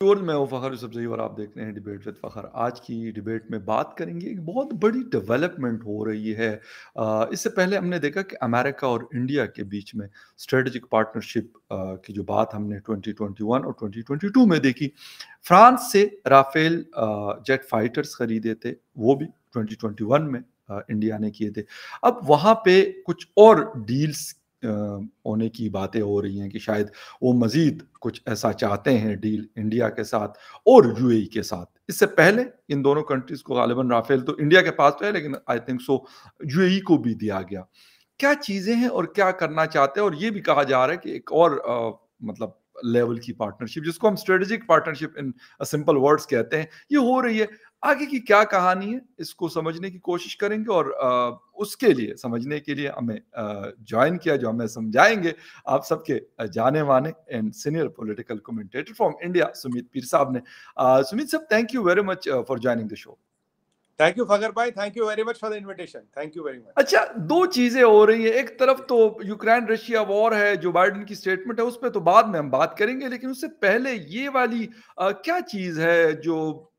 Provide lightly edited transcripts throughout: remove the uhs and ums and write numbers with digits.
और मैं हूँ फ़खर यूसुफ़ज़ई और आप देख रहे हैं डिबेट विद फ़खर। आज की डिबेट में बात करेंगे एक बहुत बड़ी डेवलपमेंट हो रही है। इससे पहले हमने देखा कि अमेरिका और इंडिया के बीच में स्ट्रेटेजिक पार्टनरशिप की जो बात हमने 2021 और 2022 में देखी। फ्रांस से राफ़ेल जेट फाइटर्स खरीदे थे, वो भी 2021 में इंडिया ने किए थे। अब वहाँ पे कुछ और डील्स अ, होने की बातें हो रही हैं कि शायद वो मज़ीद कुछ ऐसा चाहते हैं डील इंडिया के साथ और यूएई के साथ। इससे पहले इन दोनों कंट्रीज़ को गालिबन राफ़ेल तो इंडिया के पास तो है, लेकिन आई थिंक सो यूएई को भी दिया गया। क्या चीज़ें हैं और क्या करना चाहते हैं? और ये भी कहा जा रहा है कि एक और मतलब लेवल की पार्टनरशिप जिसको हम strategic partnership in simple words कहते हैं, ये हो रही है। आगे की क्या कहानी है, इसको समझने की कोशिश करेंगे और उसके लिए समझने के लिए हमें जॉइन किया, जो हमें समझाएँगे आप सबके जाने-माने and senior political commentator from India Sumit Peer साहब ने। सुमित साहब, thank you very much for joining the show. Thank you Fakhar भाई, thank you very much for the invitation. Thank you very much. अच्छा, 2 चीज़ें हो रही हैं। एक तरफ तो यूक्रेन रशिया वॉर है, जो बाइडेन की स्टेटमेंट है, उस पे तो बाद में हम बात करेंगे, लेकिन उससे पहले ये वाली क्या चीज़ है जो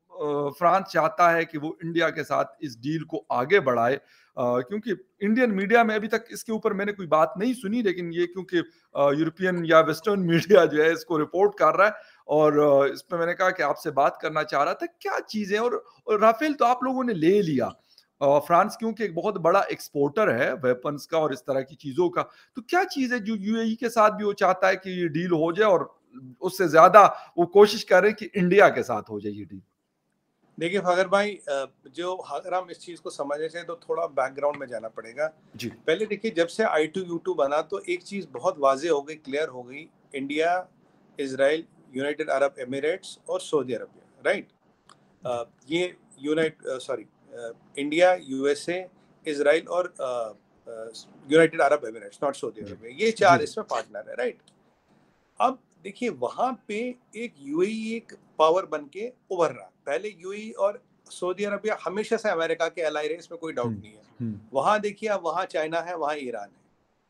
फ्रांस चाहता है कि वो इंडिया के साथ इस डील को आगे बढ़ाए? क्योंकि इंडियन मीडिया में अभी तक इसके ऊपर मैंने कोई बात नहीं सुनी, लेकिन ये क्योंकि यूरोपियन या वेस्टर्न मीडिया जो है इसको रिपोर्ट कर रहा है और इस पे मैंने कहा कि आपसे बात करना चाह रहा था। क्या चीज़ें और राफेल तो आप लोगों ने ले लिया। फ्रांस क्योंकि एक बहुत बड़ा एक्सपोर्टर है वेपन्स का और इस तरह की चीज़ों का, तो क्या चीज़ है जो यूएई के साथ भी वो चाहता है कि ये डील हो जाए और उससे ज़्यादा वो कोशिश कर रहे हैं कि इंडिया के साथ हो जाए ये डील? देखिए फगर भाई, जो अगर हम इस चीज़ को समझने चाहिए तो थोड़ा बैकग्राउंड में जाना पड़ेगा। जी, पहले देखिए, जब से I2U2 बना तो एक चीज़ बहुत वाज़ेह हो गई, क्लियर हो गई। India, Israel, United Arab Emirates और सऊदी अरबिया, राइट? जी, ये इंडिया, यूएसए, इज़राइल और United Arab Emirates, not Saudi जी, अरबिया, ये जी, 4 जी, इसमें पार्टनर है, राइट? अब देखिए, वहां पे एक यूएई एक पावर बन के उभर रहा। पहले यूएई और सऊदी अरबिया हमेशा से अमेरिका के अलाई रहे, इसमें कोई डाउट हुँ, नहीं है। हुँ, वहां देखिए, अब वहां चाइना है, वहां ईरान है,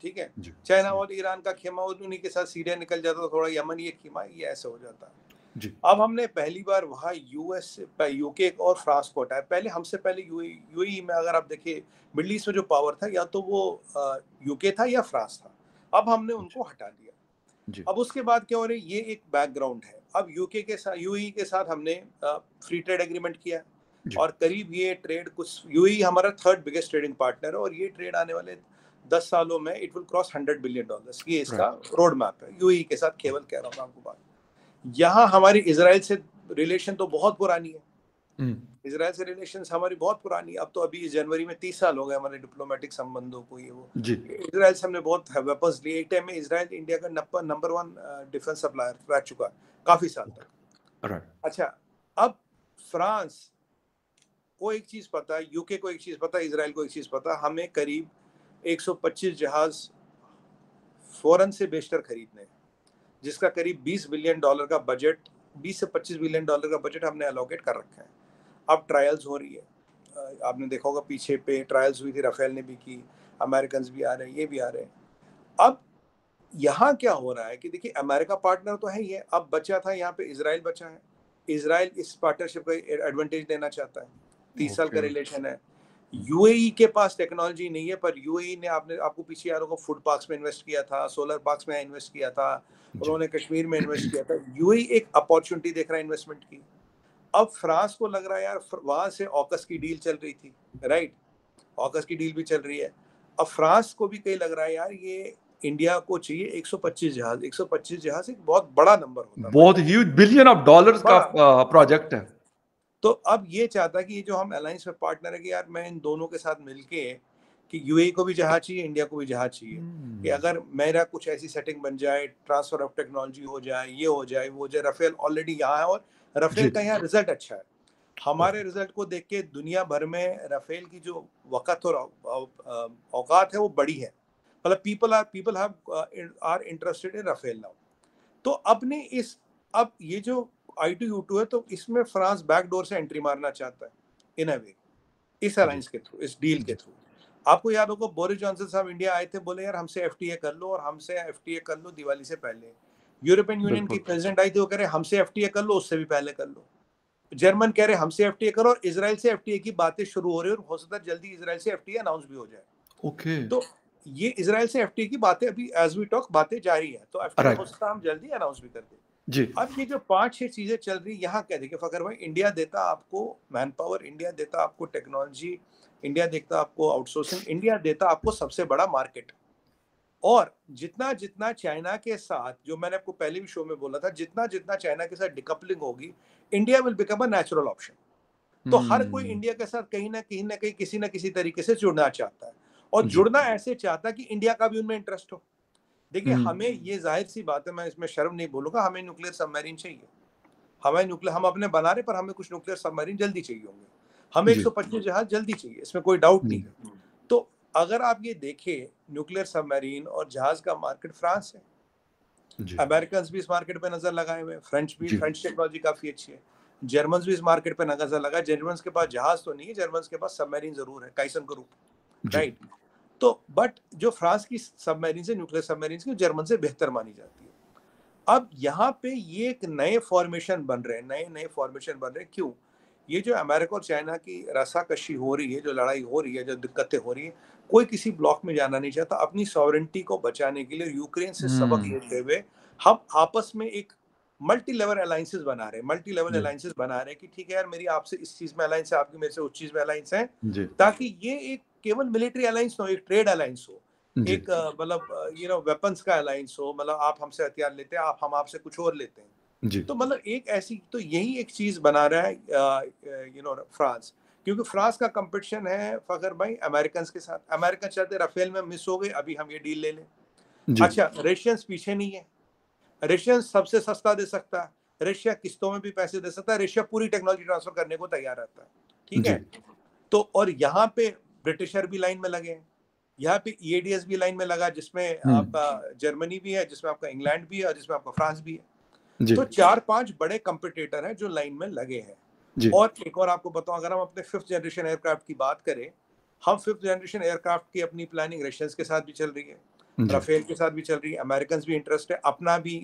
ठीक है। जी, चाइना जी, और ईरान का खेमा, उन्हीं के साथ सीरिया निकल जाता, तो थोड़ा यमन ये खेमा, ये ऐसे हो जाता। जी, अब हमने पहली बार वहाँ यूएस, यूके और फ्रांस को हटाया। पहले हमसे पहले यूएई में अगर आप देखिए, मिडल ईस्ट में जो पावर था, या तो वो यूके था या फ्रांस था। अब हमने जी, उनको हटा दिया। जी, अब उसके बाद क्या हो रहा है, ये एक बैकग्राउंड है। अब यूके के साथ, यूएई के साथ हमने फ्री ट्रेड एग्रीमेंट किया जी, और करीब ये ट्रेड कुछ, यूएई हमारा थर्ड बिगेस्ट ट्रेडिंग पार्टनर है और ये ट्रेड आने वाले 10 सालों में इट विल क्रॉस $100 बिलियन। ये इसका राइट, रोड मैप है यूएई के साथ। केवल कह रहा हूँ मैं आपको बात। यहाँ हमारी इसराइल से रिलेशन तो बहुत पुरानी है। हुँ, इसराइल से रिलेशन हमारी बहुत पुरानी है। अब तो अभी इस जनवरी में 30 साल हो गए हमारे डिप्लोमेटिक संबंधों को। ये वो जी, इसराइल से हमने बहुत वेपन्स लिए। एक टाइम में इसराइल इंडिया का नंबर 1 डिफेंस सप्लायर रह चुका है काफी साल तक। राइट, अच्छा, अब फ्रांस को एक चीज पता है, यूके को एक चीज पता है, इसराइल को एक चीज पता है, हमें करीब 125 जहाज फौरन से बेशतर खरीदने हैं, जिसका करीब $20 बिलियन का बजट, $20 से $25 बिलियन का बजट हमने अलोकेट कर रखा है। अब ट्रायल्स हो रही है। आपने देखा होगा पीछे पे ट्रायल्स हुई थी, राफेल ने भी की, अमेरिकन भी आ रहे हैं, ये भी आ रहे हैं। अब यहाँ क्या हो रहा है कि देखिए, अमेरिका पार्टनर तो है ही है, अब बचा था यहाँ पे इसराइल बचा है। इसराइल इस पार्टनरशिप का एडवांटेज लेना चाहता है। 30 साल का ओके, रिलेशन है। हुँ, यूएई के पास टेक्नोलॉजी नहीं है, पर यूएई ने, आपने आपको पीछे याद होगा, फूड पार्क्स में इन्वेस्ट किया था, सोलर पार्क्स में इन्वेस्ट किया था, जी, उन्होंने कश्मीर में इन्वेस्ट किया था। यूएई एक अपॉर्चुनिटी देख रहा है इन्वेस्टमेंट की। अब फ्रांस को लग रहा है यार, वहां से ऑकस की डील चल रही थी, राइट? ऑकस की डील भी चल रही है। अब फ्रांस को भी कहीं लग रहा है यार, ये इंडिया को चाहिए 125 जहाज। 125 जहाज एक बहुत बड़ा नंबर होता है, बड़ी बहुत ह्यूज बिलियन ऑफ डॉलर्स का बड़ा। अब प्रोजेक्ट है। तो अब ये चाहता है कि ये जो हम अलायंस में पार्टनर है, कि यार मैं इन दोनों के साथ मिलके, कि यूएई को भी जहाज चाहिए, इंडिया को भी जहाज चाहिए, कि हुँ, अगर मेरा कुछ ऐसी सेटिंग बन जाए, ट्रांसफर ऑफ टेक्नोलॉजी हो जाए, ये हो जाए, वो हो जाए। राफेल ऑलरेडी यहाँ है और राफेल जी, का यहाँ रिजल्ट अच्छा है। ओके, हमारे रिजल्ट को देख के दुनिया भर में राफेल की जो वक़्त और औकात है वो बड़ी है। मतलब people have are interested in Rafale now. तो अपने इस, अब ये जो I2U2 है, तो इसमें फ्रांस बैकडोर से एंट्री मारना चाहता है इन अ वे, इस जी, अलायंस के थ्रू, इस डील के जी, थ्रू। आपको याद होगा बोरिस जॉनसन साहब इंडिया आए थे, बोले यार हमसे एफटीए कर लो, और हमसे एफटीए कर लो दिवाली से पहले। यूरोपियन यूनियन की बिल्कुल। प्रेसिडेंट आई थी, वो कह रहे हमसे एफटीए कर लो, उससे भी पहले कर लो। जर्मन कह रहे हमसे एफटीए करो, और इजराइल से एफटीए की बातें शुरू हो रही है, और हो सकता है जल्दी इजराइल से एफटीए अनाउंस भी हो जाए। ओके। तो ये इजराइल से एफटीए की बातें अभी एज वी टॉक बातें जारी है, तो एफटीए हो राइट। सकता है हम जल्दी अनाउंस भी कर दें। जी। अब ये जो 5-6 चीजें चल रही यहाँ क्या देखिए फकर भाई, इंडिया देता आपको मैन पावर, इंडिया देता आपको टेक्नोलॉजी, इंडिया देता आपको आउटसोर्सिंग, इंडिया देता आपको सबसे बड़ा मार्केट। और जितना जितना चाइना के साथ, जो मैंने आपको पहले भी शो में बोला था, जितना जितना चाइना के साथ डिकपलिंग होगी, India will become a natural option. तो हर कोई हम्म। इंडिया के साथ कहीं ना कहीं ना कहीं किसी ना किसी तरीके से जुड़ना चाहता है, और जी। जुड़ना ऐसे चाहता है कि इंडिया का भी उनमें इंटरेस्ट हो। देखिए हम्म। हमें ये जाहिर सी बात है, मैं इसमें शर्म नहीं बोलूंगा, हमें न्यूक्लियर सबमरीन चाहिए। हमें न्यूक्लियर हम अपने बना रहे, पर हमें कुछ न्यूक्लियर सबमरीन जल्दी चाहिए होंगे। हमें जी। 125 जहाज जल्दी चाहिए, इसमें कोई डाउट नहीं हम्म। है। तो अगर आप ये देखें, न्यूक्लियर सबमरीन और जहाज का मार्केट फ्रांस है। जी। अमेरिकन भी इस मार्केट पे नजर लगाए हुए हैं, फ्रेंच भी, जी। फ्रेंच टेक्नोलॉजी काफी अच्छी है। जर्मन भी इस मार्केट पे नजर लगाए। जर्मन के पास जहाज तो नहीं है, जर्मन के पास सबमरीन जरूर है, काइसन ग्रुप, जी। राइट। तो बट जो फ्रांस की सबमरीन से, न्यूक्लियर सबमरीन की, जर्मन से बेहतर मानी जाती है। अब यहाँ पे ये एक नए फॉर्मेशन बन रहे हैं, नए नए फॉर्मेशन बन रहे हैं। क्यों? ये जो अमेरिका और चाइना की रसाकशी हो रही है, जो लड़ाई हो रही है, जो दिक्कतें हो रही है, कोई किसी ब्लॉक में जाना नहीं चाहता। अपनी सॉवरेंटी को बचाने के लिए यूक्रेन से सबक हम्म। लेते हुए हम आपस में एक मल्टी लेवल अलायंसेस बना रहे हैं, मल्टी लेवल जी। अलायंसेस बना रहे हैं कि ठीक है यार, मेरी आपसे इस चीज में अलायंस है, आपकी मेरे से उस चीज में अलायंस है, जी। ताकि ये एक केवल मिलिट्री अलायंस हो, एक ट्रेड अलायंस हो, जी। एक मतलब वेपन्स का अलायंस हो, मतलब आप हमसे हथियार लेते हैं, आप हम आपसे कुछ और लेते हैं। जी। तो मतलब एक ऐसी, तो यही एक चीज बना रहा है फ्रांस। क्योंकि फ्रांस का कंपटीशन है फखर भाई अमेरिकन के साथ। अमेरिकन चाहते राफेल में मिस हो गए, अभी हम ये डील ले लें। जी। अच्छा, रशियंस पीछे नहीं है, रशियन सबसे सस्ता दे सकता है, रशिया किस्तों में भी पैसे दे सकता है, रशिया पूरी टेक्नोलॉजी ट्रांसफर करने को तैयार रहता है, ठीक जी। है। तो और यहाँ पे ब्रिटिशर भी लाइन में लगे हैं, यहाँ पे ईएडीएस भी लाइन में लगा, जिसमें हम्म। आपका जर्मनी भी है, जिसमें आपका इंग्लैंड भी है, और जिसमें आपका फ्रांस भी है। जी। तो 4-5 बड़े कंपटीटर हैं जो लाइन में लगे हैं। जी। और एक और आपको बताऊं, अगर हम अपने 5th जनरेशन एयरक्राफ्ट की बात करें, हम 5th जनरेशन एयरक्राफ्ट की अपनी प्लानिंग रशियंस के साथ भी चल रही है, जी। राफेल के साथ भी चल रही है, अमेरिकन भी इंटरेस्ट है, अपना भी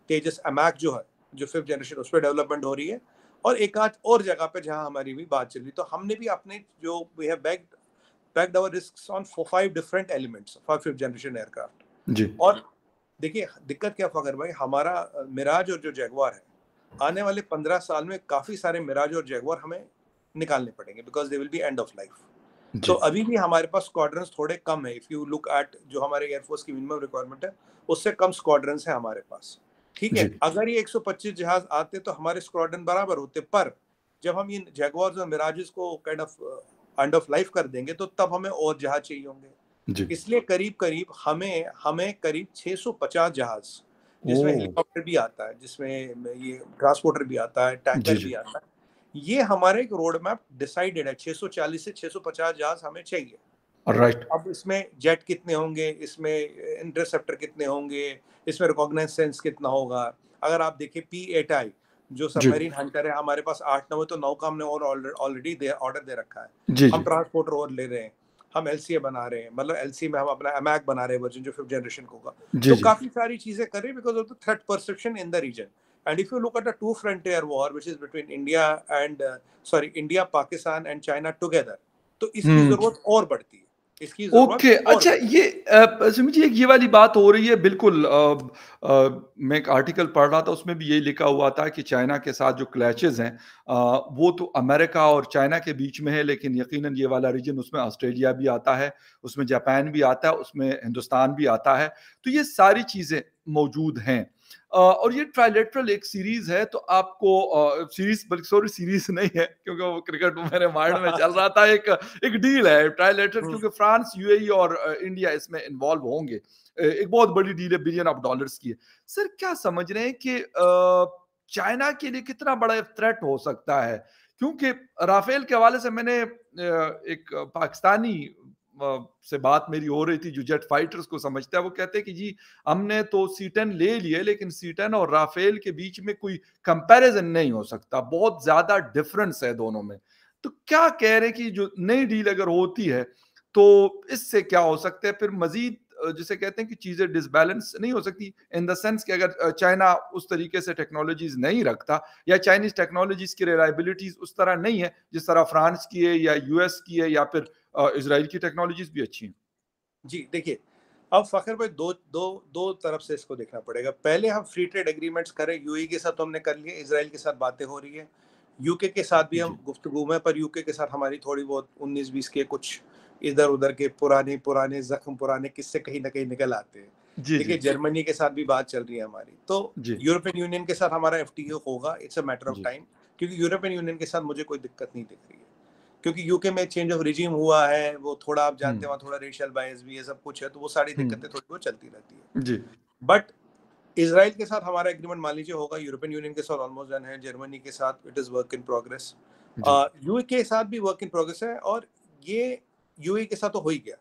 तेजस अमैक जो है, जो 5th जनरेशन, उस पर डेवलपमेंट हो रही है, और एक आध और जगह पे जहां हमारी भी बात चल रही है। तो हमने भी अपने जो we have backed our risks on 5 different elements for 5th generation aircraft. जी। और देखिए दिक्कत क्या फकर भाई, हमारा मिराज और जो जैगवार है, आने वाले 15 साल में काफी सारे मिराज और जैगवार हमें निकालने पड़ेंगे, because they will be end of life. तो जी। अभी भी हमारे पास स्क्वाड्रंस थोड़े कम है। इफ यू लुक एट जो हमारे एयरफोर्स की मिनिमम रिक्वायरमेंट है, उससे कम स्क्वाड्रंस है हमारे पास, ठीक है। जी। अगर ये 125 जहाज आते तो हमारे स्क्वाड्रन बराबर होते, पर जब हम ये जैगवार्स और मिराजेस को kind of end of life कर देंगे, तो तब हमें और जहाज चाहिए होंगे। जी। इसलिए करीब करीब हमें हमें करीब 650 जहाज, ओ। जिसमें हेलीकॉप्टर भी आता है, जिसमें ये ट्रांसपोर्टर भी आता है, जी। टैंकर जी। भी आता है। ये हमारे एक रोड मैप डिसाइडेड है, 640 से 650 जहाज हमें चाहिए। राइट। अब इसमें जेट कितने होंगे, इसमें इंटरसेप्टर कितने होंगे, इसमें रिकॉग्नाइजेंस कितना होगा। अगर आप देखिए P8I जो जी। सबमरीन हंटर है, हमारे पास 8-9 तो नौका हमने और ऑलरेडी ऑर्डर दे रखा है। जी। हम जी। ट्रांसपोर्टर और ले रहे हैं, हम LCA बना रहे हैं, मतलब LCA में हम अपना अमैक बना रहे हैं, वर्जन जो 5th जनरेशन को होगा। जी। तो जी। काफी सारी चीजें कर रहे हैं because of the threat perception in the region. And if you look at the two frontier war which is between India and India, Pakistan and China together, तो इसकी हम्म। जरूरत और बढ़ती है, इसकी जरूरत ओके। और अच्छा, बढ़ती ये सुमित जी, एक ये वाली बात हो रही है बिल्कुल। मैं एक आर्टिकल पढ़ रहा था, उसमें भी यही लिखा हुआ था कि चाइना के साथ जो क्लैशेस हैं, वो तो अमेरिका और चाइना के बीच में है, लेकिन यकीनन ये वाला रीजन, उसमें ऑस्ट्रेलिया भी आता है, उसमें जापान भी आता है, उसमें हिंदुस्तान भी आता है। तो ये सारी चीज़ें मौजूद हैं। और ये ट्राइलेटरल एक सीरीज है, तो आपको सीरीज, बल्कि सॉरी सीरीज नहीं है, क्योंकि वो क्रिकेट मेरे माइंड में चल रहा था, एक एक डील है ट्राइलेटरल, है। क्योंकि फ्रांस, यूएई और इंडिया इसमें इन्वॉल्व होंगे। एक बहुत बड़ी डील है, $1 बिलियन की है। सर, क्या समझ रहे हैं कि चाइना के लिए कितना बड़ा थ्रेट हो सकता है? क्योंकि राफेल के हवाले से मैंने एक पाकिस्तानी से बात मेरी हो रही थी, जो जेट फाइटर्स को समझता है, वो कहते हैं कि जी, हमने तो C-10 ले लिए, लेकिन C-10 और राफेल के बीच में कोई कंपैरिजन नहीं हो सकता, बहुत ज्यादा डिफरेंस है दोनों में। तो क्या कह रहे हैं कि जो नई डील अगर होती है, तो इससे क्या हो सकता है फिर मजीद जिसे कहते हैं कि चीजें डिसबैलेंस नहीं हो सकती, इन द सेंस कि अगर चाइना उस तरीके से टेक्नोलॉजीज नहीं रखता या चाइनीज टेक्नोलॉजीज की रिलायबिलिटीज उस तरह नहीं है जिस तरह फ्रांस की है या यूएस की है या फिर इसराइल की टेक्नोलॉजीज भी अच्छी हैं। जी, देखिए, अब फ़खर भाई दो दो दो तरफ से इसको देखना पड़ेगा। पहले हम फ्री ट्रेड एग्रीमेंट्स करें, यूएई के साथ तो हमने कर लिए, इज़राइल के साथ बातें हो रही है, यूके के साथ भी हम जी गुफ्तगू में, पर यूके के साथ हमारी थोड़ी बहुत 19-20 के कुछ इधर-उधर के पुराने ज़ख्म, पुराने किस्से कहीं न कहीं निकल आते हैं। जी जी देखिए, जर्मनी के साथ भी बात चल रही है हमारी, तो जी यूरोपियन यूनियन के साथ हमारा एफटीए होगा, इट्स अ मैटर ऑफ जी टाइम, क्योंकि यूरोपियन यूनियन के साथ मुझे कोई दिक्कत नहीं दिख रही है। क्योंकि यूके में चेंज ऑफ रिजीम हुआ है, वो थोड़ा आप जानते हैं, वहाँ थोड़ा रेशियल बायस भी है, सब कुछ है, तो वो सारी दिक्कतें हम्म थोड़ी बहुत चलती रहती है। जी बट इज़राइल के साथ हमारा एग्रीमेंट मान लीजिए होगा, यूरोपियन यूनियन के साथ ऑलमोस्ट डन है, जर्मनी के साथ it is work in progress, जी यूए के साथ भी वर्क इन प्रोग्रेस है, और ये यूएई के साथ तो हो ही गया।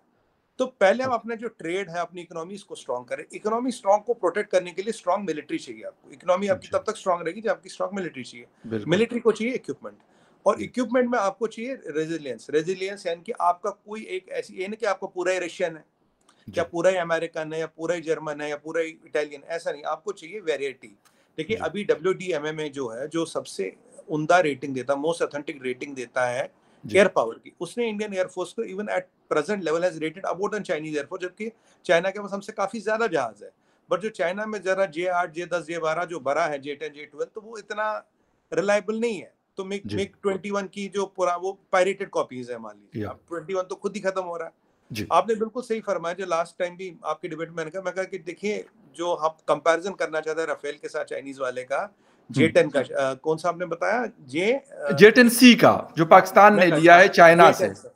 तो पहले हम ओके अपना जो ट्रेड है, अपनी इकोनॉमी इसको स्ट्रॉन्ग करें। इकोनॉमी स्ट्रॉन्ग को प्रोटेक्ट करने के लिए स्ट्रॉन्ग मिलिट्री चाहिए आपको। इकोनॉमी आपकी जी तब तक स्ट्रॉन्ग रहेगी जब आपकी स्ट्रॉन्ग मिलिट्री चाहिए। बिल्कुल मिलिट्री को चाहिए इक्विपमेंट, और जी इक्विपमेंट में आपको चाहिए रेजिलियंस। रेजिलियंस यानी कि आपका कोई एक ऐसी, ये नहीं कि आपको पूरा ही रशियन है, या जी पूरा ही अमेरिकन है, या पूरा ही जर्मन है, या पूरा ही इटालियन, ऐसा नहीं, आपको चाहिए वेरिएटी। देखिए, जी अभी WDMA जो है, जो सबसे उम्दा रेटिंग देता है, मोस्ट ऑथेंटिक रेटिंग देता है जी एयर पावर की, उसने इंडियन एयरफोर्स को even at present level has rated about then Chinese air force, जबकि चाइना के पास हमसे काफी ज्यादा जहाज है। बट जो चाइना में जरा J8 J10 J12 जो बड़ा है, J10 J12, तो वो इतना रिलायबल नहीं है। तो मिग जी मिग 21 की जो पूरा वो पायरेटेड कॉपीज है, मान लीजिए, या अब 21 तो खुद ही खत्म हो रहा है। जी आपने बिल्कुल सही फरमाया, जो लास्ट टाइम भी आपके डिबेट में मैं कहा कि देखिए, जो हम कंपैरिजन करना चाहते हैं राफेल के साथ चाइनीज वाले का, J10 का, कौन सा आपने बताया, जेट-एन-सी का जो पाकिस्तान ने मैंने लिया हाँ, है चाइना से। J10 से।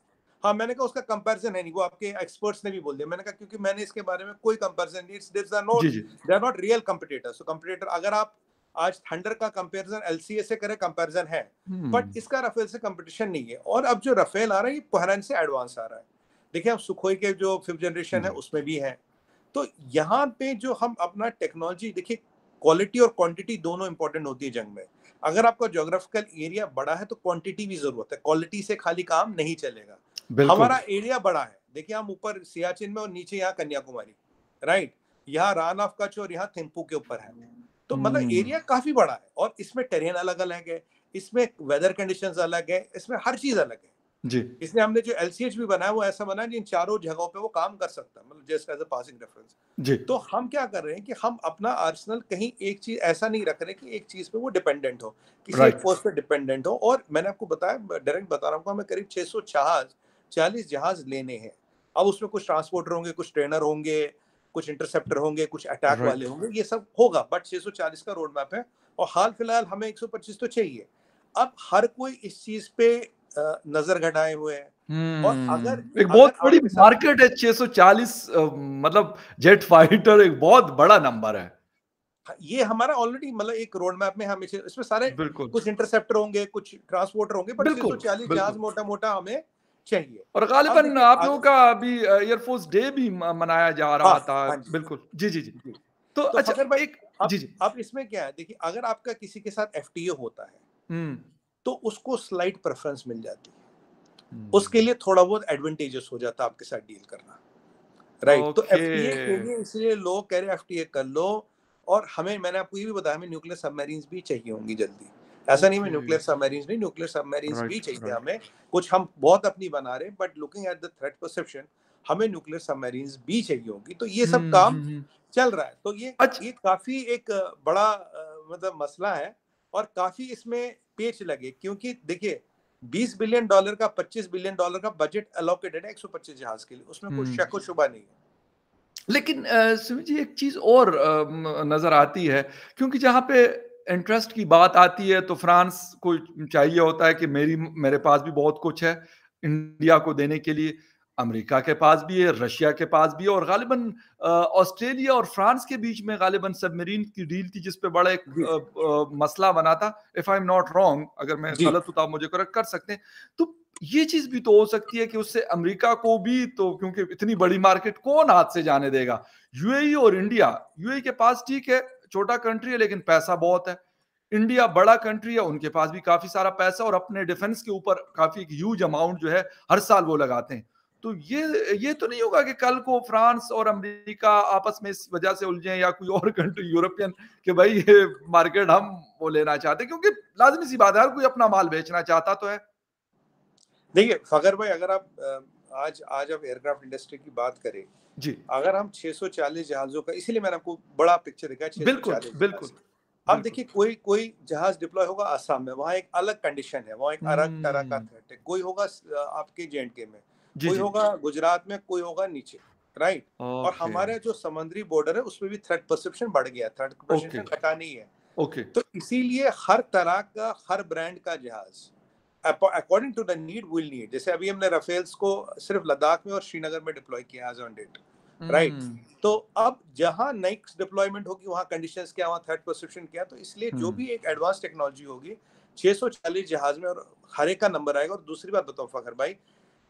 हाँ, मैंने कहा उसका कंपैरिजन है नहीं, वो आपके एक्सपर्ट्स ने भी बोल दिया। मैंने कहा क्योंकि मैंने इसके बारे में कोई कंपैरिजन नहीं, जी जी they are not real competitors. तो कंपिटिटर, अगर आप आज थंडर का कंपैरिजन एलसीए से करें, कंपैरिजन है, बट इसका राफेल से कंपटीशन नहीं है। और अब जो राफेल आ रहा है, ये कोहेरेंट से एडवांस आ रहा है। देखिए, अब सुखोई के जो 5th जनरेशन है, जी उसमें भी है। तो यहाँ पे जो हम अपना टेक्नोलॉजी देखिए, क्वालिटी और क्वांटिटी दोनों इंपॉर्टेंट होती है जंग में। अगर आपका ज्योग्राफिकल एरिया बड़ा है तो क्वांटिटी भी जरूरत है, क्वालिटी से खाली काम नहीं चलेगा। बिल्कुल हमारा एरिया बड़ा है, देखिए हम ऊपर सियाचिन में और नीचे यहाँ कन्याकुमारी, राइट, यहाँ रान ऑफ कच्छ और यहाँ थिम्पू के ऊपर है। तो मतलब हम्म एरिया काफी बड़ा है, और इसमें टेरेन अलग अलग है, इसमें वेदर कंडीशंस अलग है, इसमें हर चीज अलग है। जी इसलिए हमने जो एलसीएच भी बनाया, वो ऐसा बनाया जिन चारों जगहों पे वो काम कर सकता है, मतलब just as a passing reference. जी तो हम क्या कर रहे हैं कि हम अपना आर्सेनल कहीं एक चीज ऐसा नहीं रख रहे कि एक चीज पे वो डिपेंडेंट हो, किसी एक राइट फोर्स पे डिपेंडेंट हो। और मैंने आपको बताया, डायरेक्ट बता रहा हूँ, हमें करीब 600 जहाज, 40 जहाज लेने हैं। अब उसमें कुछ ट्रांसपोर्टर होंगे, कुछ ट्रेनर होंगे, कुछ इंटरसेप्टर होंगे, कुछ अटैक वाले राइट होंगे, ये सब होगा, बट 640 का रोड मैप है। और हाल फिलहाल हमें 125 तो चाहिए। अब हर कोई इस चीज पे नजर गड़ाए हुए है। और अगर एक बहुत अगर बड़ी आपके साथ, मार्केट है 640, मतलब जेट फाइटर एक बहुत बड़ा नंबर है। हाँ, ये हमारा ऑलरेडी मतलब एक रोड मैप में हमें इसमें सारे बिल्कुल कुछ इंटरसेप्टर होंगे, कुछ ट्रांसपोर्टर होंगे, बट बिल्कुल 640 जहाज बिल्कुल मोटा मोटा हमें चाहिए। और अब गालिबन देखिए आप लोगों अगर, का अभी एयरफोर्स डे भी मनाया जा हाँ रहा था। हाँ जी बिल्कुल जी जी जी। जी। तो तो अच्छा फकर भाई, एक अब जी जी अब इसमें क्या है, देखिए अगर आपका किसी के साथ एफटीए होता है, हम्म तो उसको स्लाइट प्रेफरेंस मिल जाती है, उसके हम्म लिए थोड़ा बहुत एडवांटेजेस हो जाता है आपके साथ डील करना, राइट। तो ओके एफटीए के लिए इसलिए लोग कह रहे हैं एफटीए कर लो। और हमें, मैंने आपको ये भी बताया, हमें न्यूक्लियर सबमरीन्स भी चाहिए होंगी जल्दी। ऐसा नहीं, मैं ओके न्यूक्लियर सबमरीन्स नहीं, न्यूक्लियर सबमरीन्स भी राइट चाहिए राइट हमें। कुछ हम बहुत अपनी बना रहे हैं, but looking at the threat perception, हमें न्यूक्लियर सबमरीन्स भी चाहिए होंगी। तो ये सब काम हम्म। चल रहा है। तो अच्छा ये काफी एक बड़ा मतलब मसला है, और काफी इसमें पेच लगे, क्योंकि देखिए, $20 बिलियन का, $25 बिलियन का बजट अलोकेटेड है 125 जहाज के लिए, उसमें कोई हम्म शक व शुबा नहीं है। लेकिन सुमित जी एक चीज और नजर आती है क्योंकि जहां पे इंटरेस्ट की बात आती है तो फ्रांस को चाहिए होता है कि मेरे पास भी बहुत कुछ है इंडिया को देने के लिए। अमेरिका के पास भी है, रशिया के पास भी है और गालिबन ऑस्ट्रेलिया और फ्रांस के बीच में गालिबन सबमरीन की डील थी जिस पे बड़ा एक जी मसला बना था। If I am not wrong, अगर मैं जी गलत हूं तो आप मुझे करेक्ट कर सकते हैं। तो ये चीज भी तो हो सकती है कि उससे अमेरिका को भी तो, क्योंकि इतनी बड़ी मार्केट कौन हाथ से जाने देगा। यूएई और इंडिया, यूएई के पास ठीक है छोटा कंट्री है लेकिन पैसा बहुत है। इंडिया बड़ा कंट्री है, उनके पास भी काफी सारा पैसा और अपने डिफेंस के ऊपर काफी ह्यूज अमाउंट जो है हर साल वो लगाते हैं। तो ये तो नहीं होगा कि कल को फ्रांस और अमेरिका आपस में इस वजह से उलझे, या कोई और कंट्री यूरोपियन, कि भाई ये मार्केट हम वो लेना चाहते, क्योंकि लाजमी सी बात है, हर कोई अपना माल बेचना चाहता तो है। देखिए फखर भाई, अगर आप आज आज आप एयरक्राफ्ट इंडस्ट्री की बात करें, जी अगर हम 640 जहाजों का, इसीलिए मैंने आपको बड़ा पिक्चर दिखाया, बिल्कुल 640 बिल्कुल जहाज। अब बिल्कुल। देखिए, कोई कोई जहाज डिप्लॉय होगा असम में, वहाँ एक अलग कंडीशन है, वहाँ एक अलग तरह का हम्म, थ्रेट है। कोई होगा आपके JNK में, जी कोई जी, होगा गुजरात में, कोई होगा नीचे, राइट। और ओके हमारे जो समुद्री बॉर्डर है उसमें भी थ्रेट परसेप्शन बढ़ गया, थ्रेट ओके परसेप्शन घटा नहीं है। ओके। तो इसीलिए हर तरह का, हर ब्रांड का जहाज according to the need will need. जैसे अभी हमने राफेल्स को सिर्फ लद्दाख में और श्रीनगर में डिप्लॉय किया एज ऑन डेट, राइट। हम्म तो अब जहां नेक्स्ट डिप्लॉयमेंट होगी, वहां कंडीशंस क्या, वहां थ्रेट परसेप्शन क्या, तो इसलिए जो हम्म। भी एक एडवांस टेक्नोलॉजी होगी 640 जहाज में, और हर एक का नंबर आएगा। और दूसरी बात बताओ फखर भाई,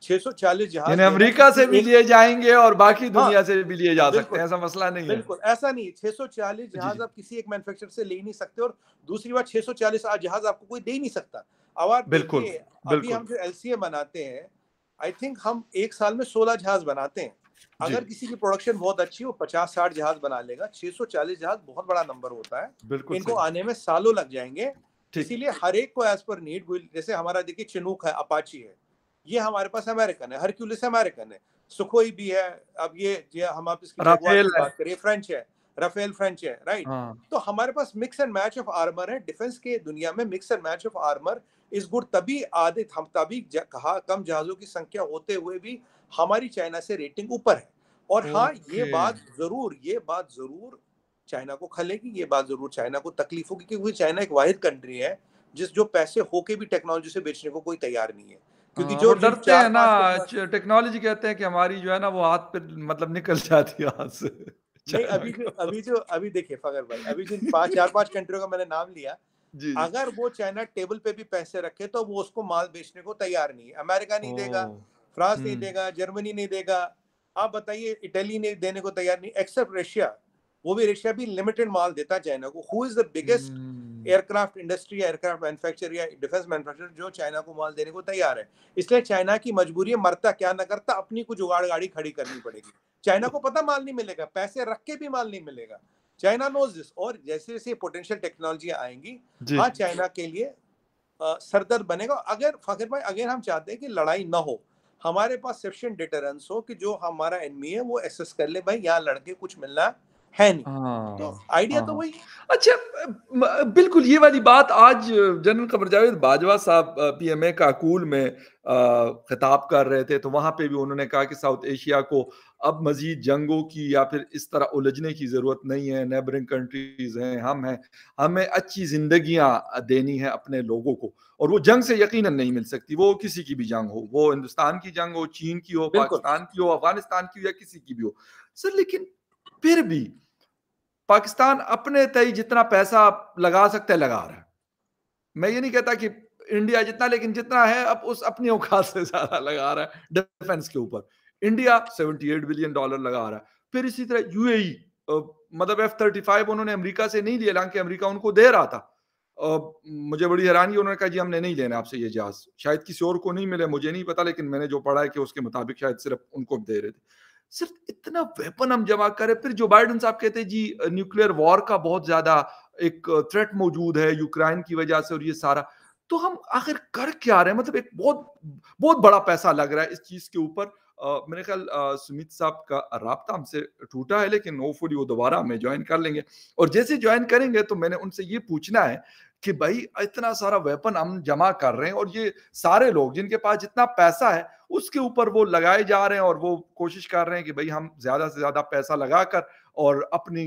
640 यानी जहाज लेना अमेरिका से किसी भी एक, लिए जाएंगे और बाकी हाँ दुनिया से भी लिए जा सकते बिल्कुल हैं, ऐसा मसला नहीं है। बिल्कुल, ऐसा नहीं। 640 जी जहाज जी आप किसी एक मैन्युफैक्चरर से ले ही नहीं सकते। और दूसरी बात, 640 जहाज आपको कोई दे ही नहीं सकता। अब आप बिल्कुल देखिए, अभी बिल्कुल। हम जो LCA बनाते हैं, आई थिंक हम एक साल में 16 जहाज बनाते हैं। जी अगर किसी की प्रोडक्शन बहुत अच्छी हो, 50-60 जहाज बना लेगा। 640 जहाज बहुत बड़ा नंबर होता है, बिल्कुल इनको सही। आने में सालों लग जाएंगे। ठीक। इसीलिए हर एक को एज पर नीड विल, जैसे हमारा देखिए चिनूक है, अपाची है, ये हमारे पास अमेरिकन है, हरक्यूलिस अमेरिकन है, सुखोई भी है। अब ये हम आप इसकी जगुआर राफेल की है। बात करिए, फ्रेंच है, राफेल फ्रेंच है, राइट। हाँ। तो हमारे पास mix and match of armour है। डिफेंस के दुनिया में mix and match of armour is good. तभी आधे हम तभी कहा, कम जहाजों की संख्या होते हुए भी हमारी चाइना से रेटिंग ऊपर है। और हाँ, ओके। ये बात जरूर चाइना को खलेगी, ये बात जरूर चाइना को तकलीफ होगी, क्योंकि चाइना एक वाहिद कंट्री है जिस जो पैसे होके भी टेक्नोलॉजी से बेचने को कोई तैयार नहीं है। क्योंकि हाँ, जो वो जिन डरते चार हैं ना, पांच टेक्नोलॉजी, टेक्नोलॉजी कहते हैं कि हमारी जो है ना वो हाथ पे मतलब निकल जाती है हाथ से, नहीं, चाइना को। अभी देखिए फगर भाई, अभी जिन चार पांच कंट्रियों का मैंने नाम लिया, जी जी। अगर वो चाइना टेबल पे भी पैसे रखे तो वो उसको माल बेचने को तैयार नहीं है। अमेरिका नहीं ओ। देगा, फ्रांस नहीं हम्म देगा, जर्मनी नहीं देगा, आप बताइए, इटली नहीं देने को तैयार नहीं, एक्सेप्ट रशिया। वो भी, रशिया भी लिमिटेड माल देता है चाइना को। Who is the biggest hmm. Aircraft industry, aircraft manufacture या डिफेंस मैन्युफैक्चर जो चाइना को माल देने को तैयार है? इसलिए चाइना की मजबूरी है, मरता क्या न करता, अपनी कुछ जुगाड़ गाड़ी खड़ी करनी पड़ेगी। चाइना को पता माल नहीं मिलेगा, पैसे रख के भी माल नहीं मिलेगा। China knows this. और जैसे जैसे पोटेंशियल टेक्नोलॉजियां आएंगी, जी। हाँ चाइना के लिए सरदर्द बनेगा। अगर फकीर भाई, अगर हम चाहते हैं कि लड़ाई ना हो, हमारे पास सफिशिएंट डिटरेंस हो कि जो हमारा एनिमी है वो एसेस कर ले, भाई यहाँ लड़के कुछ मिलना है नहीं। तो हाँ आइडिया हाँ तो हाँ। वही है। अच्छा, बिल्कुल ये वाली बात आज जनरल कमर जावेद बाजवा साहब PMA काकूल में खिताब कर रहे थे, तो वहां पे भी उन्होंने कहा कि साउथ एशिया को अब मजीद जंगों की या फिर इस तरह उलझने की जरूरत नहीं है, नेबरिंग कंट्रीज हैं, हम हैं, हमें अच्छी जिंदगियां देनी है अपने लोगों को, और वो जंग से यकीनन नहीं मिल सकती, वो किसी की भी जंग हो, वो हिंदुस्तान की जंग हो, चीन की हो, बिल्कुल पाकिस्तान की हो, अफगानिस्तान की हो, या किसी की भी हो। सर लेकिन फिर भी पाकिस्तान अपने तय जितना पैसा लगा सकता है लगा रहा है। मैं ये नहीं कहता कि इंडिया जितना, लेकिन जितना है अब उस अपनी औकात से ज्यादा लगा रहा है डिफेंस के ऊपर। इंडिया $78 बिलियन लगा रहा है। फिर इसी तरह UAE, मतलब F-35 उन्होंने अमेरिका से नहीं लिया, हालांकि अमेरिका उनको दे रहा था। मुझे बड़ी हैरानी, उन्होंने कहा जी हमने नहीं लेना आपसे ये जहाज, शायद किसी और को नहीं मिले, मुझे नहीं पता, लेकिन मैंने जो पढ़ा है कि उसके मुताबिक शायद सिर्फ उनको दे रहे थे। सिर्फ इतना वेपन हम जमा करें, फिर जो बाइडेन साहब कहते हैं जी न्यूक्लियर वॉर का बहुत ज्यादा एक थ्रेट मौजूद है यूक्रेन की वजह से, और ये सारा, तो हम आखिर कर क्या रहे हैं? मतलब एक बहुत बहुत बड़ा पैसा लग रहा है इस चीज के ऊपर। मेरे ख्याल सुमित साहब का राब्ता हमसे टूटा है, लेकिन होपफुली वो दोबारा हमें ज्वाइन कर लेंगे, और जैसे ज्वाइन करेंगे तो मैंने उनसे ये पूछना है कि भाई इतना सारा वेपन हम जमा कर रहे हैं, और ये सारे लोग जिनके पास जितना पैसा है उसके ऊपर वो लगाए जा रहे हैं, और वो कोशिश कर रहे हैं कि भाई हम ज्यादा से ज्यादा पैसा लगाकर और अपनी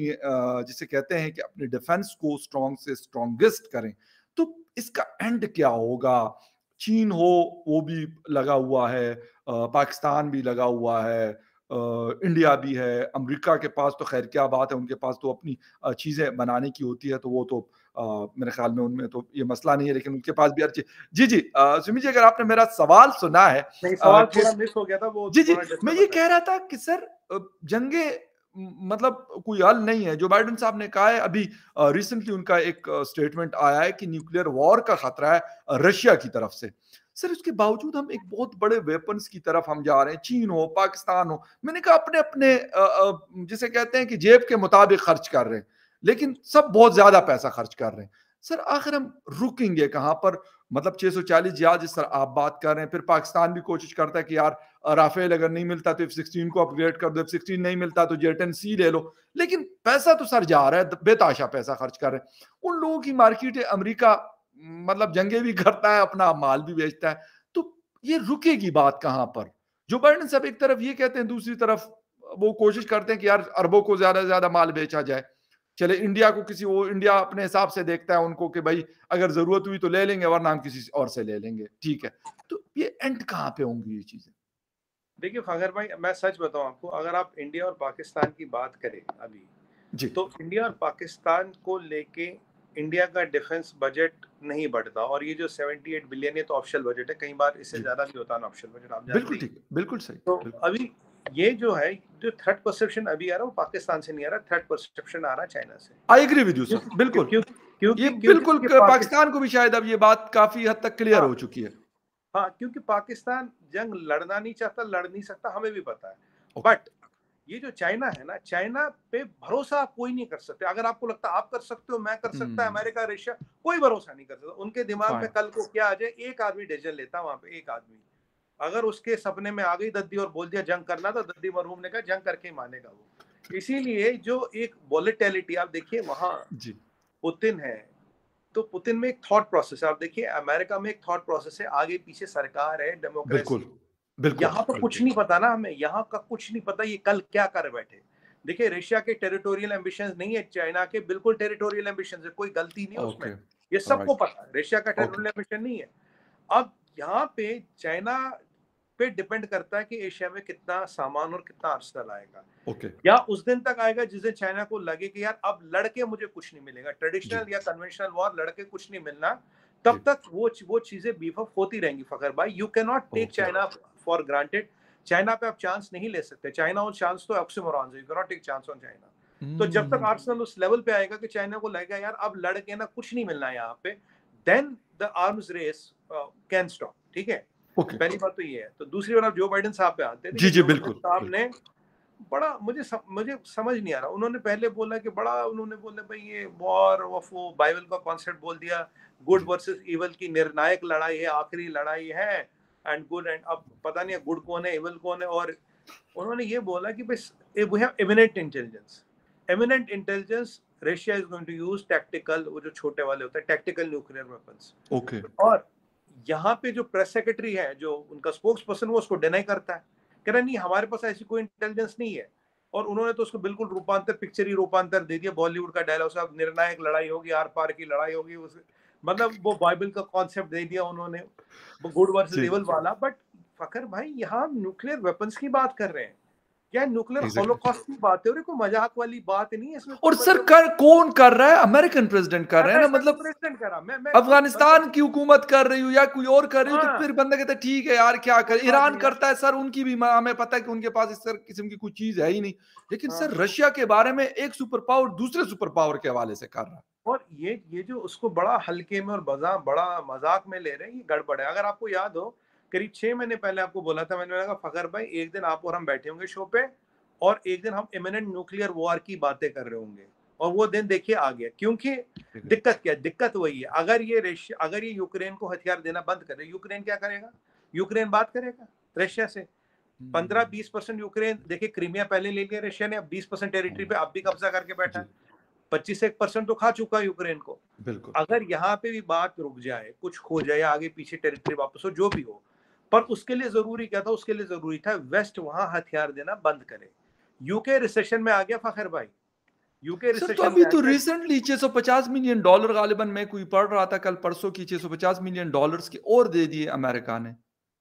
जिसे कहते हैं कि अपनी डिफेंस को स्ट्रॉन्ग से स्ट्रॉन्गेस्ट करें। तो इसका एंड क्या होगा? चीन हो वो भी लगा हुआ है, पाकिस्तान भी लगा हुआ है, इंडिया भी है, अमेरिका के पास तो खैर क्या बात है, उनके पास तो अपनी चीजें बनाने की होती है, तो वो तो मेरे ख्याल में उनमें तो ये मसला नहीं है, लेकिन उनके पास भी हर चीज। जी जी, सुमित जी, अगर आपने मेरा सवाल सुना है नहीं, सवाल कि थोड़ा मिस हो गया था, वो जी जी, थोड़ा मैं ये डिस्टर्ब कह रहा था कि सर जंगे मतलब कोई हल नहीं है। जो बाइडेन साहब ने कहा है अभी, रिसेंटली उनका एक स्टेटमेंट आया है कि न्यूक्लियर वॉर का खतरा है रशिया की तरफ से। सर उसके बावजूद हम एक बहुत बड़े वेपन्स की तरफ हम जा रहे हैं, चीन हो, पाकिस्तान हो, मैंने कहा अपने अपने जिसे कहते हैं कि जेब के मुताबिक खर्च कर रहे हैं, लेकिन सब बहुत ज्यादा पैसा खर्च कर रहे हैं। सर आखिर हम रुकेंगे कहां पर? मतलब 640 जहाज जिस तरह आप बात कर रहे हैं, फिर पाकिस्तान भी कोशिश करता है कि यार राफेल अगर नहीं मिलता तो F-16 को अपग्रेड कर दो, F-16 नहीं मिलता तो J-10C ले लो, लेकिन पैसा तो सर जा रहा है, बेताशा पैसा खर्च कर रहे हैं। उन लोगों की मार्केट है अमेरिका, मतलब जंगे भी करता है, अपना माल भी बेचता है, तो ये रुकेगी बात कहां पर? जो बाइडेन साहब एक तरफ ये कहते हैं, दूसरी तरफ वो कोशिश करते हैं कि यार अरबों को ज्यादा से ज्यादा माल बेचा जाए। चले इंडिया को किसी, वो इंडिया अपने हिसाब से देखता है उनको कि भाई अगर जरूरत हुई तो ले लेंगे वरना हम किसी और से ले लेंगे, ठीक है। तो ये एंड कहां पे होंगी ये चीजें? देखिए फखर भाई, मैं सच बताऊं आपको, अगर आप इंडिया और पाकिस्तान की बात करें अभी, जी तो इंडिया और पाकिस्तान को लेके इंडिया का डिफेंस बजट नहीं बढ़ता, और ये जो 78 बिलियन, ये तो ऑफिशियल बजट है, कई बार इससे जी ज्यादा भी होता है ना ऑफिशियल बजट, आप जानते बिल्कुल ही। ठीक, बिल्कुल सही, तो बिल्कुल। अभी ये जो है, जो थ्रेट परसेप्शन अभी आ रहा है वो पाकिस्तान से नहीं आ रहा, थ्रेट परसेप्शन आ रहा है चाइना से। आई एग्री विद यू क्यों? सर, बिल्कुल। क्यों? ये क्योंकि बिल्कुल क्योंकि पाकिस्तान, पाकिस्तान को भी शायद अब ये बात काफी हद तक क्लियर हाँ हो चुकी है। हाँ, क्योंकि पाकिस्तान जंग लड़ना नहीं चाहता, लड़ नहीं सकता, हमें भी पता है। ओके। बट ये जो चाइना है ना, चाइना पे भरोसा आप कोई नहीं कर सकते। अगर आपको लगता है आप कर सकते हो, मैं कर सकता है, अमेरिका, रशिया, कोई भरोसा नहीं कर सकता। उनके दिमाग में फाइन। कल को क्या आ जाए, एक आदमी डिसीजन लेता है वहां पे, एक आदमी अगर उसके सपने में आ गई दद्दी और बोल दिया जंग करना, तो दद्दी मरहूम ने कहा जंग करके ही मानेगा वो। इसीलिए जो एक वॉलेटिलिटी आप देखिए वहां, जी पुतिन है, तो पुतिन में एक थॉट प्रोसेस है। आप देखिए अमेरिका में एक थॉट प्रोसेस है, आगे पीछे सरकार है, बिल्कुल, डेमोक्रेसी। बिल्कुल, यहाँ तो कुछ बिल्कुल। नहीं पता ना हमें, यहाँ का कुछ नहीं पता, ये कल क्या कर बैठे। देखिए रशिया के टेरिटोरियल एम्बिशंस नहीं है, चाइना के बिल्कुल टेरिटोरियल एम्बिशंस है, कोई गलती नहीं है उसमें, ओके, ये सबको राइट, पता है, रशिया का ओके, टेरिटोरियल एम्बिशन नहीं है। अब यहाँ पे चाइना पे डिपेंड करता है कि एशिया में कितना सामान और कितना अरसनल आएगा, ओके। या उस दिन तक आएगा जिस दिन चाइना को लगे कि यार अब लड़के मुझे कुछ नहीं मिलेगा, जी, ट्रेडिशनल या कन्वेंशनल वॉर लड़के कुछ नहीं मिलना, जी, तब तक वो चीजें बीफ अप होती रहेंगी फखर भाई। You can not take okay. China for granted. China पे आप चांस नहीं ले सकते, चाइना ऑन चांस तो ऑक्सीमोरॉन है, you can not take chance on China. तो जब तक हम्म। आर्सेनल उस लेवल पे आएगा कि चाइना को लगेगा यार अब लड़के ना कुछ नहीं मिलना है यहाँ पे, then the arms race can stop, ठीक है। ओके। पहली बात तो ये है। तो दूसरी बार आप जो बाइडेन साहब पे आते हैं, जी, देखिए जी, जो बाइडेन बिल्कुल, साहब बिल्कुल। ने बड़ा, मुझे समझ नहीं आ रहा, उन्होंने पहले बोला कि बड़ा, उन्होंने बोला भाई ये वॉर ऑफ, वो बाइबल का कॉन्सेप्ट बोल दिया, गुड जी, वर्सेस इवल की निर्णायक लड़ाई है, आखिरी लड़ाई है, एंड गुड, एंड अब पता नहीं है गुड कौन है इवल कौन है। और उन्होंने ये बोला कि बस we have eminent intelligence, eminent intelligence, Russia is going to use tactical, वो जो छोटे वाले होते हैं टैक्टिकल न्यूक्लियर वेपन्स। ओके। और यहाँ पे जो प्रेस सेक्रेटरी है, जो उनका स्पोक्स पर्सन, वो उसको डिनाई करता है, कह रहा नहीं हमारे पास ऐसी कोई इंटेलिजेंस नहीं है। और उन्होंने तो उसको बिल्कुल रूपांतर, पिक्चर ही रूपांतर दे दिया, बॉलीवुड का डायलॉग साहब, निर्णायक लड़ाई होगी, आर पार की लड़ाई होगी, उस मतलब वो बाइबल का कॉन्सेप्ट दे दिया उन्होंने, वो गुड वर्सेस जी, इवल वाला। बट फकर भाई यहाँ न्यूक्लियर वेपन्स की बात कर रहे हैं, क्या न्यूक्लियर एग्जैक्टली। होलोकॉस्ट की बात है, और ये कोई मजाक वाली बात नहीं है, इसमें कोई और सर मतलब कौन कर रहा है? अमेरिकन प्रेसिडेंट कर रहे हैं ना, अमेरिका का मतलब प्रेसिडेंट करा। मैं खुद अफगानिस्तान मतलब, की हुकूमत कर रही हो या कोई और कर रही हो, तो हाँ फिर बंदा कहता है ठीक है यार क्या कर, कोई बात ईरान नहीं यार, करता है सर, उनकी भी हमें पता है कि उनके पास इस तरह किस्म की कोई चीज है ही नहीं, लेकिन हाँ। सर रशिया के बारे में एक सुपर पावर दूसरे सुपर पावर के हवाले से कर रहा है। और ये जो उसको बड़ा हल्के में और बड़ा मजाक में ले रहे हैं, ये गड़बड़ है। अगर आपको याद हो, करीब 6 महीने पहले आपको बोला था, मैंने कहा फखर भाई एक दिन आप और हम बैठे होंगे शो पे, और एक दिन हम इमिनेंट न्यूक्लियर वॉर की बातें कर रहे होंगे, और वो दिन देखिए आ गया। क्योंकि ठीक है। दिक्कत क्या है? दिक्कत वही है, अगर ये यूक्रेन को हथियार देना बंद करे, यूक्रेन क्या करेगा? यूक्रेन बात करेगा रशिया से। 15-20% यूक्रेन, देखिए क्रीमिया पहले ले लिया रशिया ने, अब 20% टेरिटरी पे अब भी कब्जा करके बैठा जी, है, 25% तो खा चुका है यूक्रेन को। बिल्कुल। अगर यहाँ पे भी बात रुक जाए, कुछ खो जाए, आगे पीछे टेरिटरी वापस हो, जो भी हो, पर उसके लिए जरूरी क्या था? उसके लिए जरूरी था वेस्ट वहां हथियार देना बंद करे। यूके रिसेशन में आ गया फखर भाई, यूके सर तो रिसेशन अभी में आ तो गया। रिसेंटली 650 मिलियन डॉलर, गालिबन मैं कोई पढ़ रहा था कल परसों की, 650 मिलियन डॉलर्स के और दे दिए अमेरिका ने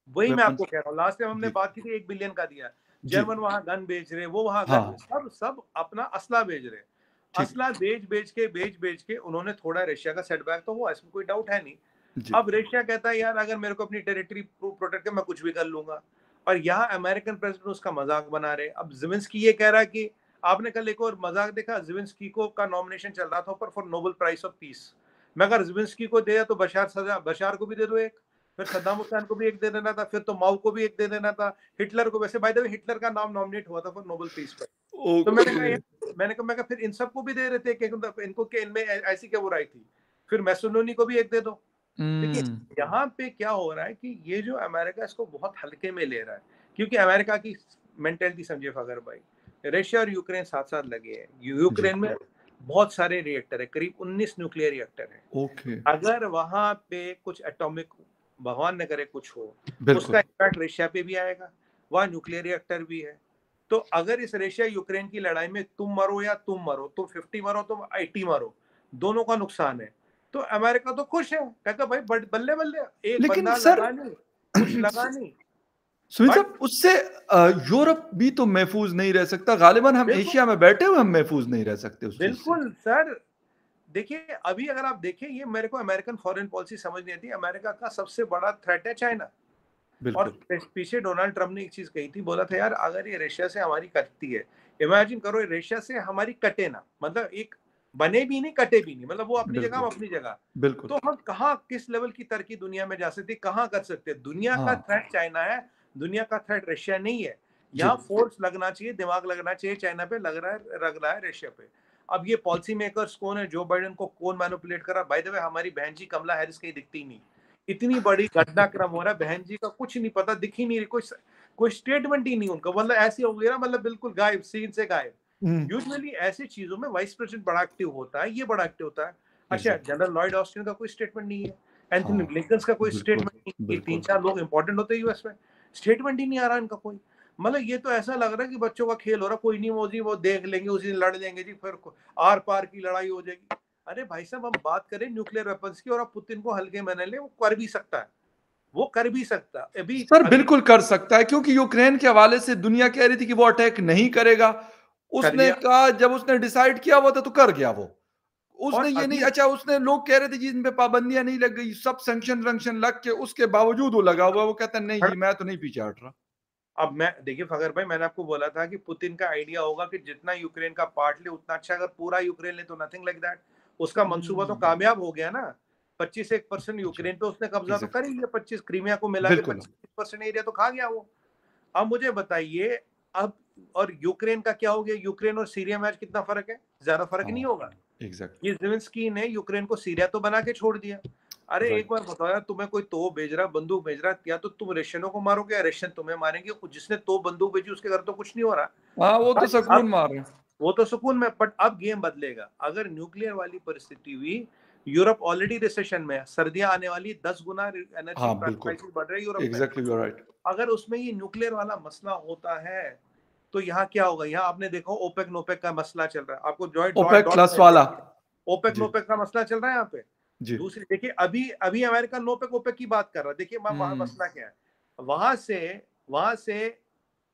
वही मैं आपको वेपन्स। कह रहा हूँ, लास्ट टाइम हमने जी, बात की थी 1 बिलियन का दिया। जी, जर्मन वहां गन बेच रहे, वो वहां गन, हाँ, सब सब अपना असला बेच रहे। ठीक, असला बेच के उन्होंने थोड़ा रशिया का सेटबैक तो हुआ, इसमें कोई डाउट है नहीं। जी, अब रशिया कहता है यार अगर मेरे को अपनी टेरिटरी प्रोटेक्ट कर, मैं कुछ भी कर लूंगा। और यहाँ अमेरिकन प्रेसिडेंट उसका मजाक बना रहे। अब ज़ेलेंस्की ये कह रहा है कि आपने कल एक और मजाक देखा, ज़ेलेंस्की को का नॉमिनेशन चल रहा था ऊपर for Nobel prize of peace. मैं अगर ज़ेलेंस्की को दिया तो बशार को भी दे दो एक, फिर सद्दाम हुसैन को भी एक दे देना था, फिर तो माओ को भी एक दे देना था, हिटलर को, वैसे बाय द वे हिटलर का नाम नॉमिनेट हुआ था फॉर नोबेल पीस प्राइज। तो मैंने कहा ओके। यार, मैं कहा फिर इन सबको भी दे रहे थे कि इनको क्या इनमें ऐसी क्या बुराई थी, फिर मैसोलोनी को भी एक दे दो। देखिए यहाँ पे क्या हो रहा है कि ये जो अमेरिका इसको बहुत हल्के में ले रहा है, क्योंकि अमेरिका की मेंटेलिटी समझिए फगर भाई, रशिया और यूक्रेन साथ साथ लगे हैं। जी। यूक्रेन में बहुत सारे रिएक्टर है, करीब 19 न्यूक्लियर रिएक्टर है। ओके। अगर वहां पे कुछ एटॉमिक, भगवान न करे कुछ हो, उसका बिल्कुल। इम्पैक्ट रशिया पे भी आएगा। वहाँ न्यूक्लियर रिएक्टर भी है। तो अगर इस रशिया यूक्रेन की लड़ाई में तुम मरो या तुम मरो, तुम 50 मरो तुम 80 मरो, दोनों का नुकसान है। तो अमेरिका तो खुश है, कहता भाई बल्ले बल्ले, एक लेकिन बंदा सर लगा नहीं, कुछ लगा नहीं। सुनील बट साहब, उससे यूरोप भी तो महफूज नहीं रह सकता। गालिबन हम बिल्कुल, एशिया में बैठे हुए हम महफूज नहीं रह सकते उस चीज से। बिल्कुल सर। देखिए अभी अगर आप देखें, ये मेरे को अमेरिकन फॉरेन पॉलिसी समझ नहीं आती। अमेरिका का सबसे बड़ा थ्रेट है चाइना। और बिल्कुल। पीछे डोनाल्ड ट्रम्प ने एक चीज कही थी, बोला था यार अगर ये रशिया से हमारी कटती है, इमेजिन करो ये रशिया से हमारी कटे ना, मतलब एक बने भी नहीं कटे भी नहीं, मतलब वो अपनी जगह हम बिल्कुल। अपनी जगह। बिल्कुल। तो हम कहाँ किस लेवल की तरक्की दुनिया में जा सकते हैं, कहाँ कर सकते हैं। दुनिया का हाँ। थ्रेट चाइना है, दुनिया का थ्रेट रशिया नहीं है। जी। यहाँ फोर्स लगना चाहिए, दिमाग लगना चाहिए चाइना पे, लग रहा है रशिया पे। अब ये पॉलिसी मेकर्स कौन है, जो बाइडेन को कौन मैनिपुलेट कर रहा है। बाय द वे हमारी बहन जी कमला हैरिस कहीं दिखती नहीं, इतनी बड़ी घटनाक्रम हो रहा है, बहन जी का कुछ नहीं पता, दिख ही नहीं रही, कोई स्टेटमेंट ही नहीं उनका, मतलब ऐसे हो गया ना, मतलब बिल्कुल गायब, सीन से गायब। हम्म। यूजुअली ऐसी चीजों में वाइस प्रेसिडेंट बड़ा एक्टिव होता है, ये बड़ा एक्टिव होता है। अच्छा, एग्जैक्ट। जनरल लॉयड ऑस्टिन का कोई स्टेटमेंट नहीं है, एंथनी हाँ। ब्लिंकन का कोई बिल्कुल। स्टेटमेंट नहीं, ये तीन बिल्कुल। चार लोग इंपॉर्टेंट होते हैं यूएस में, स्टेटमेंट ही नहीं आ रहा इनका कोई। मतलब ये तो ऐसा लग रहा है कि बच्चों का खेल हो रहा, कोई नहीं मोदी, वो देख लेंगे उसी दिन लड़ लेंगे जी, फिर आर पार की लड़ाई हो जाएगी। अरे भाई साहब, हम बात करें न्यूक्लियर वेपन्स की, और आप पुतिन को हल्के में ले, वो कर भी सकता है, वो कर भी सकता है। अभी सर अभी बिल्कुल कर सकता है, क्योंकि यूक्रेन के हवाले से दुनिया कह रही थी कि वो अटैक नहीं करेगा। कर उसने लिया। कहा, जब उसने डिसाइड किया हुआ था तो कर गया वो। उसने और ये नहीं, अभी अच्छा उसने, लोग कह रहे थे जी इन पे पाबंदियां नहीं लग गई, सब सैंक्शन वैंक्शन लग के उसके बावजूद वो लगा हुआ है। वो कहता है नहीं जी, मैं तो नहीं पीछे हट रहा। अब मैं देखिए फखर भाई, मैंने आपको बोला था कि पुतिन का आइडिया होगा कि जितना यूक्रेन का पार्ट ले उतना अच्छा, अगर पूरा यूक्रेन ले तो नथिंग लाइक दैट। उसका मंसूबा तो हम्म। कामयाब हो गया ना। 25% अच्छा। यूक्रेन पे उसने कब्जा तो कर एग्जैक्ट। ही लिया, 25 क्रीमिया को मिला के बिल्कुल। 25% एरिया तो खा गया वो। अब मुझे बताइए, अब और यूक्रेन का क्या हो गया, यूक्रेन और सीरिया में आज कितना फर्क है, ज्यादा फर्क नहीं हाँ। होगा। एग्जैक्ट। ये ज़ेलेंस्की ने यूक्रेन को सीरिया तो बना के छोड़ दिया। अरे एक राइट। बार बताओ यार, तुम्हें कोई तोप भेज रहा, बंदूक भेज रहा, या तो तुम रशियनों को मारोगे या रशियन तुम्हें मारेंगे। जिसने तोप बंदूक भेजी उसके घर तो कुछ नहीं हो रहा। हाँ, वो तो बट सकून अब मार रहे हैं। वो तो सुकून में, बट अब गेम बदलेगा अगर न्यूक्लियर वाली परिस्थिति हुई। यूरोप ऑलरेडी रिसेशन में है, सर्दियां आने वाली, 10 गुना एनर्जी हाँ बिल्कुल। प्राइसेस बढ़ रहे हैं यूरोप में। Exactly, you are right. अगर उसमें ये न्यूक्लियर वाला मसला होता है, तो यहाँ क्या होगा। यहाँ आपने देखो ओपेक नोपेक का मसला चल रहा है, आपको joint dot OPEC dot plus वाला। ओपेक जी। नोपेक का मसला चल रहा है यहाँ पे। जी। दूसरी देखिए, अभी अभी अमेरिका नोपेक ओपेक की बात कर रहा है। देखिए वहां हम्म। मसला क्या है। वहां से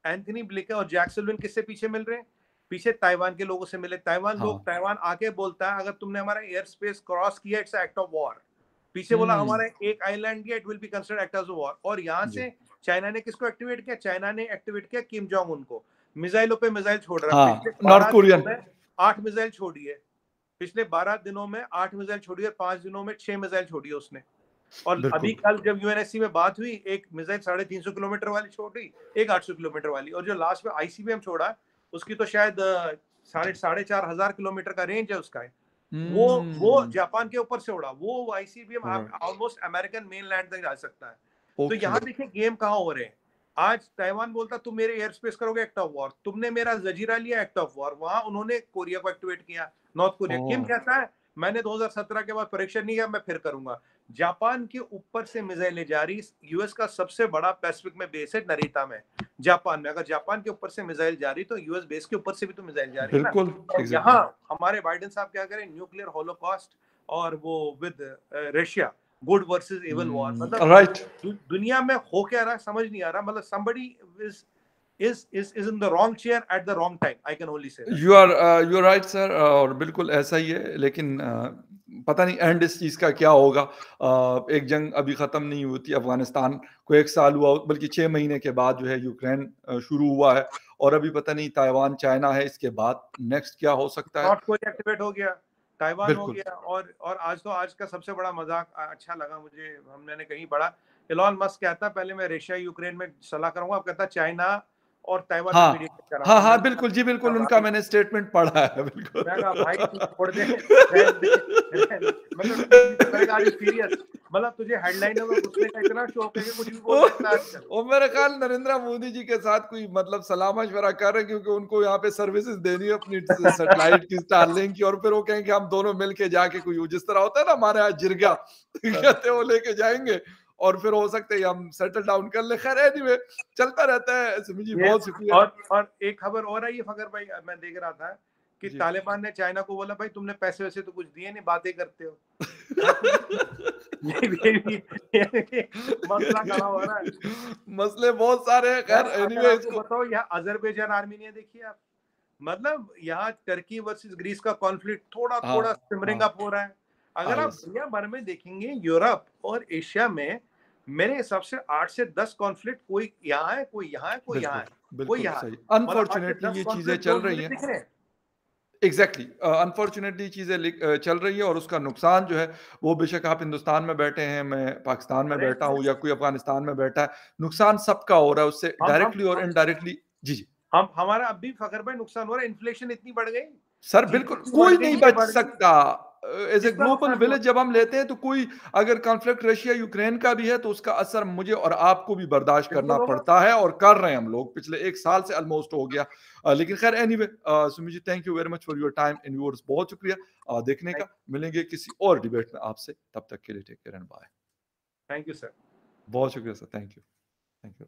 एंथनी ब्लिंकन और जैक सल्लिवन किससे पीछे मिल रहे हैं, पीछे ताइवान के लोगों से मिले। हाँ। ताइवान आके बोलता है अगर तुमने हमारा एयर स्पेस क्रॉस किया, इट्स एक्ट ऑफ वॉर। पीछे बोला हम्म। हमारा एक आइलैंड गया, it will be considered act of war. और यहाँ जी। से चाइना ने किसको एक्टिवेट किया, चाइना ने एक्टिवेट किया किम जोंग उन को। मिसाइलों पे मिसाइल छोड़ रहा है, पिछले हाँ, नॉर्थ 12 दिनों कोरियन। में 8 मिसाइल छोड़ी है। पिछले 12 दिनों में 8 मिसाइल छोड़ी है, 5 दिनों में 6 मिसाइल छोड़ी है उसने। और अभी बिल्कुल। कल जब यूएनएससी में बात हुई, एक मिसाइल 350 किलोमीटर वाली छोड़ी, एक 800 किलोमीटर वाली, और जो लास्ट में आईसीबीएम छोड़ा उसकी तो शायद साढ़े चार हजार किलोमीटर का रेंज है उसका है। वो हम्म। जापान के ऊपर से उड़ा, वो ICBM right. Almost American main land तक जा सकता है। तो ओके। यहाँ देखिए गेम कहाँ हो रहे हैं। आज ताइवान बोलता तुम मेरे एयर स्पेस करोगे एक्ट ऑफ वॉर, तुमने मेरा जजीरा लिया एक्ट ऑफ वॉर। वहां उन्होंने कोरिया को एक्टिवेट किया, नॉर्थ कोरिया। किम ओह। कहता है मैंने 2017 के बाद परीक्षा नहीं किया, मैं फिर करूंगा। जापान के ऊपर से मिसाइलें जारी। यूएस का सबसे बड़ा पैसिफिक में बेस है नरीता में, जापान में। अगर जापान के ऊपर से मिसाइल जारी, तो यूएस बेस के ऊपर से भी तो मिसाइल जारी है ना। बिल्कुल। और एग्जैक्टली। यहाँ हमारे बाइडेन साहब क्या करें, न्यूक्लियर होलोकॉस्ट, और वो with Russia, good versus evil war. मतलब राइट। दुनिया में हो क्या रहा है समझ नहीं आ रहा। मतलब somebody is in the wrong chair at the wrong time, I can only say that. You are right sir, और बिल्कुल ऐसा ही है। लेकिन पता नहीं एंड इस चीज़ का क्या होगा। एक जंग अभी ख़त्म नहीं हुई थी, अफ़गानिस्तान को 1 साल हुआ, बल्कि 6 महीने के बाद जो है यूक्रेन शुरू हुआ है, और अभी पता नहीं ताइवान, चाइना है, इसके बाद नेक्स्ट क्या हो सकता है? नॉर्थ कोरिया एक्टिवेट हो गया, ताइवान हो बिल्कुल। गया, और आज का सबसे बड़ा मज़ाक अच्छा लगा मुझे, मैंने कहीं पढ़ा, इलॉन मस्क कहता है पहले मैं रशिया यूक्रेन में सलाह करूँगा, अब कहता है चाइना और ताइवान में हाँ। मीडिएट कराऊँगा। हाँ, हाँ, मैंने बिल्कुल, जी कहा बिल्कुल, उनका भाई, मैंने स्टेटमेंट पढ़ा है, बिल्कुल। मैं कहा भाई तू छोड़ दे, रहने दे, रहने दे। मतलब सीरियस, मैंने कहा आर यू सीरियस? मतलब तुझे हेडलाइनों में घुसने का इतना शौक है कि कुछ भी वो बोल सकता है आजकल। वो मेरे ख्याल नरेंद्र मोदी जी के साथ कोई मतलब सलाह-मशवरा कर रहे हैं, क्योंकि उनको यहाँ पे सर्विसेज़ देनी है अपनी सैटेलाइट की, स्टारलिंक की, और फिर वो कहें कि हम दोनों मिल के जाके कोई जिस तरह होता है ना हमारे यहाँ जिरगा कहते हैं, वो लेके जाएँगे और फिर हो सकता है कि हम सेटल डाउन कर लें। खैर एनीवे चलता रहता है। सिमी जी ये बहुत शुक्रिया। और एक खबर और आई है फखर भाई, मैं देख रहा था कि जी। तालिबान ने चाइना को बोला भाई तुमने पैसे वैसे तो कुछ दिए नहीं, बातें करते हो। हाँ, तो ये भी मसला खड़ा हो रहा है। मसले बहुत सारे हैं, यार खैर अगर एनीवे आपको इसको बताओ, यहाँ अजरबैजान आर्मीनिया देखिए आप, मतलब यहाँ टर्की वर्सेस ग्रीस का कॉन्फ्लिक्ट थोड़ा हाँ, थोड़ा सिमरिंग हाँ। अप हो रहा है। अगर आप यस। दुनिया भर में देखेंगे, यूरोप और एशिया में मेरे हिसाब से 8 से 10 कॉन्फ्लिक्ट, कोई यहाँ है, कोई यहाँ है, कोई यहाँ बिल्कुल, है, कोई बिल्कुल यहाँ है। सही। मतलब 8 से अनफॉर्च्यूनेटली 10 ये चीज़ें कॉन्फ्लिक्ट चल जोन रही मुझे हैं। दिख रहे हैं। एग्ज़ैक्टली, अनफॉर्च्यूनेटली चीज़ें चल रही है, और उसका नुकसान जो है, वो बेशक आप हिंदुस्तान में बैठे हैं, मैं पाकिस्तान में अरे बैठा हूँ, या कोई अफ़गानिस्तान में बैठा है, नुकसान सबका हो रहा है उससे हम हम डायरेक्टली और हम इनडायरेक्टली। जी, जी। हम हमारा अब भी फखर भाई नुकसान हो रहा है, इन्फ्लेशन इतनी बढ़ गई, सर बिल्कुल, जीडीपी बढ़ कोई गई नहीं है, बच बढ़ गई। सकता। एज़ ए किसका ग्लोबल नुकसान हुआ? विलेज जब हम लेते हैं, तो कोई अगर कॉन्फ्लिक्ट रशिया यूक्रेन का भी है, तो उसका असर मुझे और आपको भी बर्दाश्त करना बिल्कुल होगा। पड़ता है, और कर रहे हैं हम लोग, पिछले 1 साल से ऑलमोस्ट हो गया। लेकिन खैर anyway, Sumit ji, thank you very much for your time and viewers, बहुत शुक्रिया देखने का। मिलेंगे किसी और डिबेट में आपसे, तब तक के लिए take care and bye. Thank you sir. बहुत शुक्रिया sir, thank you. Thank you.